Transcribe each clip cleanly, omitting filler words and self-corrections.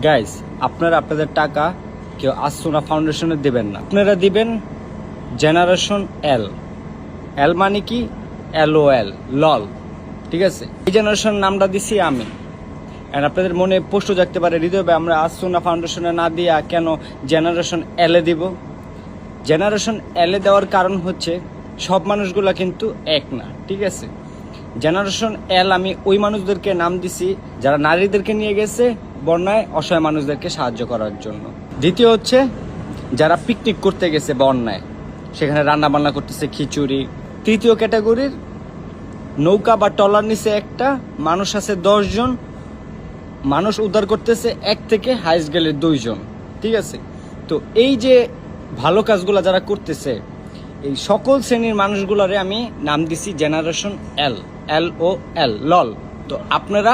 Guys, আপনারা আপনাদের টাকা কেউ আসুনা ফাউন্ডেশনে দিবেন না, আপনারা দিবেন জেনারেশন এল। এল মানে কি? LOL, লল। ঠিক আছে, এই জেনারেশন নামটা দিছি আমি। আর আপনাদের মনে প্রশ্ন জাগতে পারে, হৃদয় ভাই আমরা আসুনা ফাউন্ডেশনে না দিয়া কেন জেনারেশন এলে দিব? জেনারেশন এলে দেওয়ার কারণ হচ্ছে সব মানুষগুলা কিন্তু এক না। ঠিক আছে, জেনারেশন এল আমি ওই মানুষদেরকে নাম দিছি যারা নারীদেরকে নিয়ে গেছে বন্যায় অসহায় মানুষদেরকে সাহায্য করার জন্য। দ্বিতীয় হচ্ছে যারা পিকনিক করতে গেছে বন্যায়, সেখানে রান্না বান্না করতেছে খিচুড়ি। তৃতীয় ক্যাটাগরির নৌকা বা ট্রলার নিচে একটা মানুষ আছে 10 জন, মানুষ উদ্ধার করতেছে 1 থেকে হাইস্ট গেলে 2 জন। ঠিক আছে, তো এই যে ভালো কাজগুলা যারা করতেছে এই সকল শ্রেণীর মানুষগুলারে আমি নাম দিছি জেনারেশন এল, LOL, লল। তো আপনারা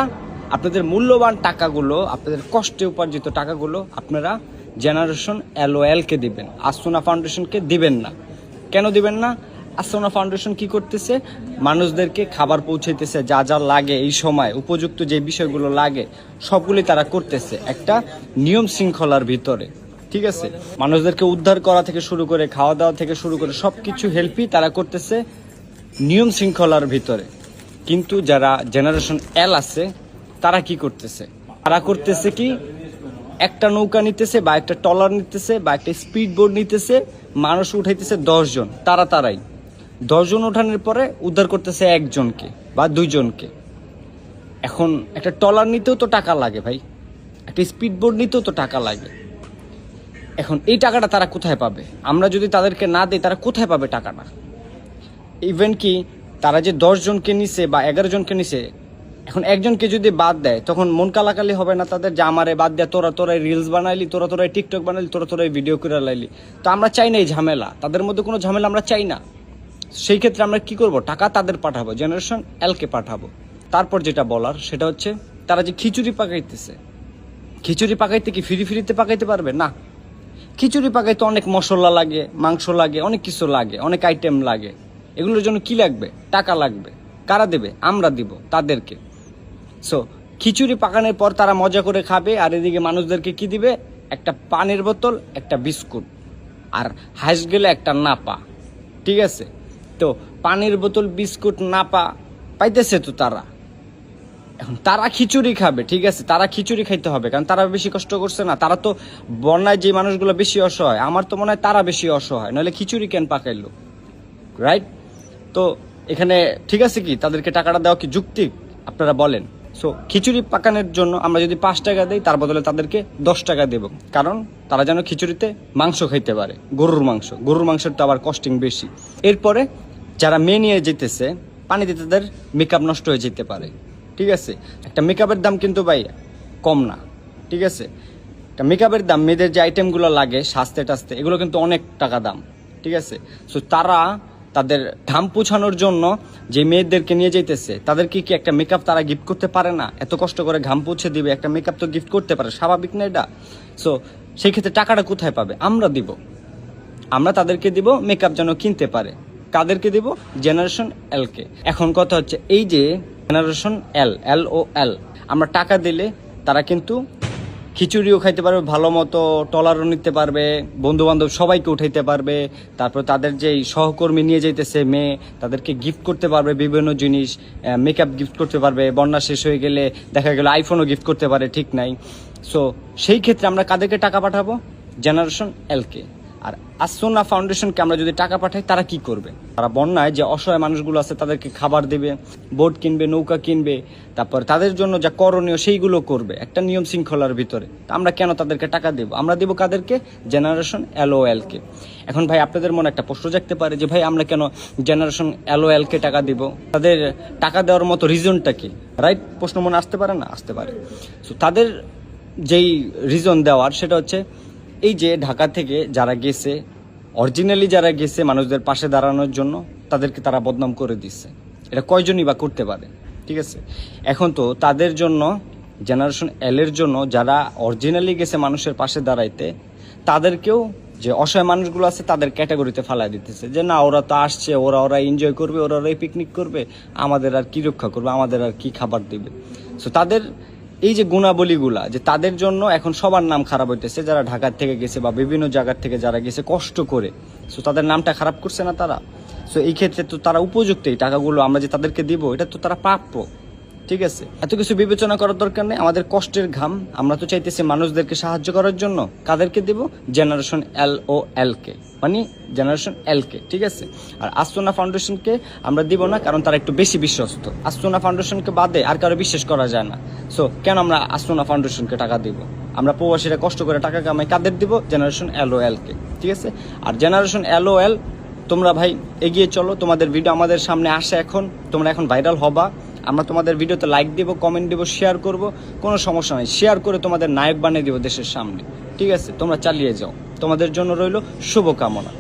আপনাদের মূল্যবান টাকাগুলো, আপনাদের কষ্টে উপার্জিত টাকাগুলো আপনারা জেনারেশন LOL কে দিবেন, আসুনা ফাউন্ডেশনকে দিবেন না। কেন দিবেন না? আসুনা ফাউন্ডেশন কি করতেছে? মানুষদেরকে খাবার পৌঁছাইতেছে, যা যা লাগে এই সময় উপযুক্ত যে বিষয়গুলো লাগে সবগুলি তারা করতেছে একটা নিয়ম শৃঙ্খলার ভিতরে। ঠিক আছে, মানুষদেরকে উদ্ধার করা থেকে শুরু করে খাওয়া দাওয়া থেকে শুরু করে সবকিছু হেল্পই তারা করতেছে নিয়ম শৃঙ্খলার ভিতরে। কিন্তু যারা জেনারেশন এল আছে তারা কি করতেছে? তারা করতেছে কি, একটা নৌকা নিতেছে বা একটা ট্রলার নিতেছে বা একটা স্পিড বোট নিতেছে, মানুষ উঠাইতেছে 10 জন, তারাই 10 জন ওঠানোর পরে উদ্ধার করতেছে 1 জনকে বা 2 জনকে। এখন একটা ট্রলার নিতেও তো টাকা লাগে ভাই, একটা স্পিড বোট নিতেও তো টাকা লাগে। এখন এই টাকাটা তারা কোথায় পাবে? আমরা যদি তাদেরকে না দিই তারা কোথায় পাবে টাকাটা? ইভেন কি তারা যে 10 জনকে নিছে বা 11 জনকে নিছে, এখন একজনকে যদি বাদ দেয় তখন মন কালাকালি হবে না তাদের যে আমারে বাদ দেয়, তোরাই রিলস বানাইলি, তোরাই টিকটক বানাইলি, তোরাই ভিডিও করে লাইলি। তো আমরা চাই না এই ঝামেলা, তাদের মধ্যে কোনো ঝামেলা আমরা চাই না। সেই ক্ষেত্রে আমরা কি করব? টাকা তাদের পাঠাবো, জেনারেশন এলকে পাঠাবো। তারপর যেটা বলার সেটা হচ্ছে তারা যে খিচুড়ি পাকাইতেছে, খিচুড়ি পাকাইতে কি ফ্রিতে পাকাইতে পারবে? না, খিচুড়ি পাকাইতে অনেক মশলা লাগে, মাংস লাগে, অনেক কিছু লাগে, অনেক আইটেম লাগে। এগুলোর জন্য কি লাগবে? টাকা লাগবে। কারা দেবে? আমরা দিব তাদেরকে। সো খিচুড়ি পাকানোর পর তারা মজা করে খাবে, আর এদিকে মানুষদেরকে কি দিবে? একটা পানির বোতল, একটা বিস্কুট, আর হাঁস গেলে একটা নাপা। ঠিক আছে, তো পানির বোতল, বিস্কুট, নাপা পাইতেছে তো তারা। এখন তারা খিচুড়ি খাবে, ঠিক আছে, তারা খিচুড়ি খাইতে হবে, কারণ তারা বেশি কষ্ট করছে না। তারা তো বন্যায় যে মানুষগুলো বেশি অসহায়, আমার তো মনে হয় তারা বেশি অসহায়, নাহলে খিচুড়ি কেন পাকাইলো? রাইট? তো এখানে ঠিক আছে কি তাদেরকে টাকাটা দেওয়া কি যুক্তি? আপনারা বলেন। সো খিচুড়ি পাকানোর জন্য আমরা যদি 5 টাকা দিই, তার বদলে তাদেরকে 10 টাকা দেব, কারণ তারা যেন খিচুড়িতে মাংস খাইতে পারে, গরুর মাংসের তো আবার কস্টিং বেশি। এরপরে যারা মেয়ে নিয়ে যেতেছে, পানিতে তাদের মেকআপ নষ্ট হয়ে যেতে পারে। ঠিক আছে, একটা মেকআপের দাম কিন্তু ভাই কম না। ঠিক আছে, একটা মেকআপের দাম, মেয়েদের যে আইটেমগুলো লাগে সাজতে টাজতে, এগুলো কিন্তু অনেক টাকা দাম। ঠিক আছে, সো তারা তাদের ঘাম পোছানোর জন্য যে মেয়েদেরকে নিয়ে যাইতেছে তাদেরকে কি একটা মেকআপ তারা গিফট করতে পারে না? এত কষ্ট করে ঘাম পুছে দিবে, একটা মেকআপ তো গিফট করতে পারে, স্বাভাবিক না এটা? সো সেই ক্ষেত্রে টাকাটা কোথায় পাবে? আমরা দিব, আমরা তাদেরকে দিব মেকআপ যেন কিনতে পারে। কাদেরকে দিব? জেনারেশন এলকে। এখন কথা হচ্ছে এই যে জেনারেশন LOL, আমরা টাকা দিলে তারা কিন্তু খিচুড়িও খাইতে পারবে, ভালো মতো ট্রলারও নিতে পারবে, বন্ধু বান্ধব সবাইকে উঠাইতে পারবে। তারপর তাদের যে সহকর্মী নিয়ে যাইতেছে মেয়ে, তাদেরকে গিফট করতে পারবে বিভিন্ন জিনিস, মেকআপ গিফট করতে পারবে, বন্যা শেষ হয়ে গেলে দেখা গেল আইফোনও গিফট করতে পারে, ঠিক নাই? সো সেই ক্ষেত্রে আমরা কাদেরকে টাকা পাঠাবো? জেনারেশন এলকে। আর আসুনা ফাউন্ডেশনকে আমরা যদি টাকা পাঠাই, তারা কি করবে? তারা বন্যায় যে অসহায় মানুষগুলো আছে তাদেরকে খাবার দেবে, বোট কিনবে, নৌকা কিনবে, তারপর তাদের জন্য যা করণীয় সেইগুলো করবে একটা নিয়ম শৃঙ্খলার ভিতরে। আমরা কেন তাদেরকে টাকা দেব? আমরা দেব কাদেরকে? জেনারেশন LOLকে। এখন ভাই আপনাদের মনে একটা প্রশ্ন জাগতে পারে যে ভাই আমরা কেন জেনারেশন LOLকে টাকা দিব? তাদের টাকা দেওয়ার মতো রিজনটা কি? রাইট? প্রশ্ন মনে আসতে পারে না? আসতে পারে। সো তাদের যেই রিজন দেওয়ার সেটা হচ্ছে এই যে ঢাকা থেকে যারা গেছে, অরিজিনালি যারা গেছে মানুষদের পাশে দাঁড়ানোর জন্য, তাদেরকে তারা বদনাম করে দিচ্ছে। এটা কয়জনই বা করতে পারে? ঠিক আছে, এখন তো তাদের জন্য, জেনারেশন এলের জন্য যারা অরিজিনালি গেছে মানুষের পাশে দাঁড়াইতে, তাদেরকেও যে অসহায় মানুষগুলো আছে তাদের ক্যাটাগরিতে ফালাই দিতেছে যে না, ওরা তো আসছে, ওরা এনজয় করবে, ওরাই পিকনিক করবে, আমাদের আর কি রক্ষা করবে, আমাদের আর কি খাবার দিবে। সো তাদের এই যে গুণাবলীগুলা যে তাদের জন্য এখন সবার নাম খারাপ হইতেছে, যারা ঢাকা থেকে গেছে বা বিভিন্ন জায়গা থেকে যারা গেছে কষ্ট করে, সো তাদের নামটা খারাপ করছে না তারা। সো এই ক্ষেত্রে তো তারা উপযুক্ত, এই টাকাগুলো আমরা যে তাদেরকে দিব এটা তো তারা প্রাপ্য। ঠিক আছে, এত কিছু বিবেচনা করার দরকার নেই। আমাদের কষ্টের ঘাম, আমরা তো চাইতেছি মানুষদেরকে সাহায্য করার জন্য। কাদেরকে দিব? জেনারেশন LOL কে, মানে জেনারেশন L কে। ঠিক আছে, আর আসুনা ফাউন্ডেশনকে আমরা দিব না, কারণ তারা একটু বেশি বিশ্বস্ত। আসুনা ফাউন্ডেশনকে বাদে আর কারো বিশ্বাস করা যায় না। সো কেন আমরা আসুনা ফাউন্ডেশনকে টাকা দিব? আমরা প্রবাসীরা কষ্ট করে টাকা কামাই, কাদের দিব? জেনারেশন LOL কে। ঠিক আছে, আর জেনারেশন LOL তোমরা ভাই এগিয়ে চলো, তোমাদের ভিডিও আমাদের সামনে আসে এখন, তোমরা এখন ভাইরাল হবা। আমরা তোমাদের ভিডিওতে লাইক দিব, কমেন্ট দিব, শেয়ার করব, কোনো সমস্যা নেই। শেয়ার করে তোমাদের নায়ক বানিয়ে দিব দেশের সামনে। ঠিক আছে, তোমরা চালিয়ে যাও, তোমাদের জন্য রইল শুভকামনা।